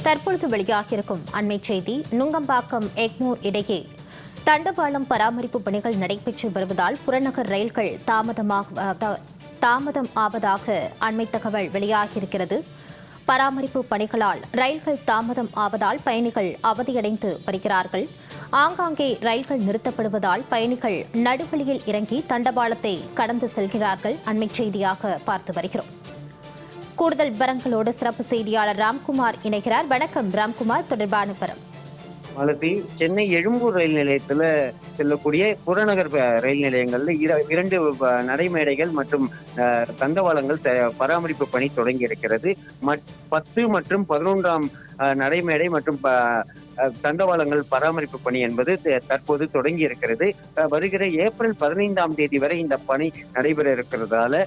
தற்பொழுது வெளியாகியிருக்கும் அண்மை செய்தி. நுங்கம்பாக்கம் எக்மோர் இடையே தண்டவாளம் பராமரிப்பு பணிகள் நடைபெற்று வருவதால் புறநகர் ரயில்கள் தாமதம் ஆவதாக அண்மை தகவல் வெளியாகியிருக்கிறது. பராமரிப்பு பணிகளால் ரயில்கள் தாமதம் ஆவதால் பயணிகள் அவதியடைந்து வருகிறார்கள். ஆங்காங்கே ரயில்கள் நிறுத்தப்படுவதால் பயணிகள் நடுவழியில் இறங்கி தண்டவாளத்தை கடந்து செல்கிறார்கள். அண்மை செய்தியாக பார்த்து வருகிறோம். கூடுதல் விவரங்களோடு சிறப்பு செய்தியாளர் ராம்குமார் இணைகிறார். வணக்கம் ராம்குமார், தொடர்பான விவரம். மாலதி, சென்னை எழும்பூர் ரயில் நிலையத்துல செல்லக்கூடிய புறநகர் ரயில் நிலையங்கள்ல இரண்டு நடைமேடைகள் மற்றும் தண்டவாளங்கள் பராமரிப்பு பணி தொடங்கி இருக்கிறது. 10 மற்றும் 11ஆம் நடைமேடை மற்றும் தண்டவாளங்கள் பராமரிப்பு பணி என்பது தற்போது தொடங்கி இருக்கிறது. வருகிற ஏப்ரல் 15ஆம் தேதி வரை இந்த பணி நடைபெற இருக்கிறதால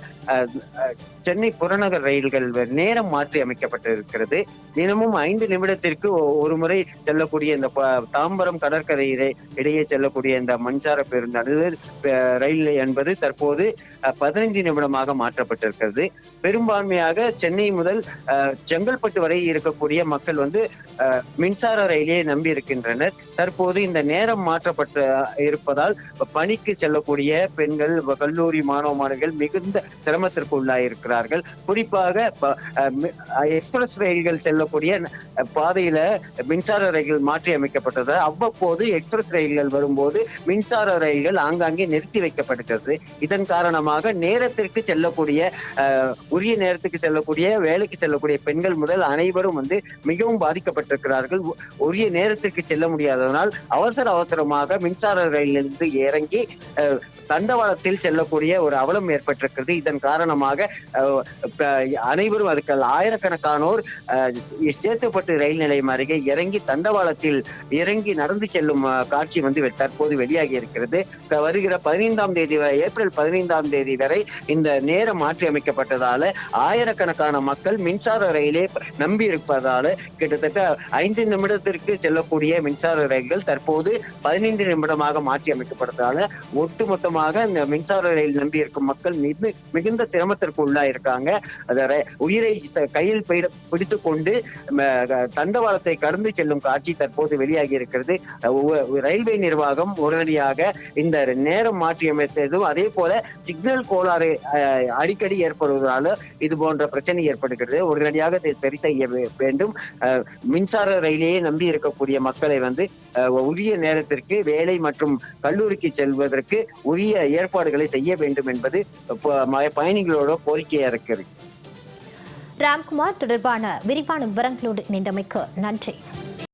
சென்னை புறநகர் ரயில்கள் நேரம் மாற்றி அமைக்கப்பட்டிருக்கிறது. தினமும் 5 நிமிடத்திற்கு ஒரு முறை செல்லக்கூடிய இந்த தாம்பரம் கடற்கரை இடையே செல்லக்கூடிய இந்த மின்சார பேருந்து ரயில் என்பது தற்போது 15 நிமிடமாக மாற்றப்பட்டிருக்கிறது. பெரும்பான்மையாக சென்னை முதல் செங்கல்பட்டு வரை இருக்கக்கூடிய மக்கள் மின்சார ரயிலே நம்பி இருக்கின்றனர். தற்போது இந்த நேரம் மாற்றப்பட்டு இருப்பதால் பணிக்கு செல்லக்கூடிய பெண்கள், கல்லூரி மாணவ மாணவிகள் மிகுந்த சிரமத்திற்கு உள்ளாயிருக்கிறார்கள். குறிப்பாக எக்ஸ்பிரஸ் ரயில்கள் செல்லக்கூடிய பாதையில மின்சார ரயில்கள் மாற்றி அமைக்கப்பட்டது. அவ்வப்போது எக்ஸ்பிரஸ் ரயில்கள் வரும்போது மின்சார ரயில்கள் ஆங்காங்கே நிறுத்தி வைக்கப்படுகிறது. இதன் காரணமாக நேரத்திற்கு செல்லக்கூடிய உரிய நேரத்துக்கு செல்லக்கூடிய வேலைக்கு செல்லக்கூடிய பெண்கள் முதல் அனைவரும் மிகவும் பாதிக்கப்பட்டிருக்கிறார்கள். உரிய நேரத்திற்கு செல்ல முடியாததனால் அவசரமாக மின்சார ரயிலிருந்து இறங்கி தண்டவாளத்தில் செல்லக்கூடிய ஒரு அவலம் ஏற்பட்டிருக்கிறது. இதன் காரணமாக அனைவரும் அதுக்கு ஆயிரக்கணக்கானோர் சேத்துப்பட்டு ரயில் நிலையம் அருகே இறங்கி தண்டவாளத்தில் இறங்கி நடந்து செல்லும் காட்சி தற்போது வெளியாகி இருக்கிறது. வருகிற 15ஆம் தேதி ஏப்ரல் 15ஆம் தேதி வரை இந்த நேரம் மாற்றி அமைக்கப்பட்டதால ஆயிரக்கணக்கான மக்கள் மின்சார ரயிலே நம்பி இருப்பதால கிட்டத்தட்ட 5 நிமிடத்திற்கு செல்லக்கூடிய மின்சார ரயில்கள் தற்போது 15 நிமிடமாக மாற்றி அமைக்கப்பட்டதால ஒட்டுமொத்தமாக இந்த மின்சார ரயில் நம்பி இருக்கும் மக்கள் மிகுந்த சிரமத்திற்கு உள்ளாயிருக்காங்க. உயிரை கையில் பிடித்துக் கொண்டு தண்டவாளத்தை கடந்து செல்லும் காட்சி தற்போது வெளியாகி இருக்கிறது. ரயில்வே நிர்வாகம் உடனடியாக இந்த நேரம் மாற்றி அமைத்ததும் அதே போல சிக்னல் கோளாறு அடிக்கடி ஏற்படுவதால இது போன்ற பிரச்சனை ஏற்படுகிறது. உடனடியாக இதை சரி செய்ய வேண்டும். மின்சார ரயிலேயே நம்பி இருக்கக்கூடிய மக்களை உரிய நேரத்திற்கு வேலை மற்றும் கல்லூரிக்கு செல்வதற்கு உரிய ஏற்பாடுகளை செய்ய வேண்டும் என்பது பயணிகளோட கோரிக்கையா இருக்கிறது. ராம்குமார், தொடர்பான விரிவான விவரங்களோடு இணைந்தமைக்கு நன்றி.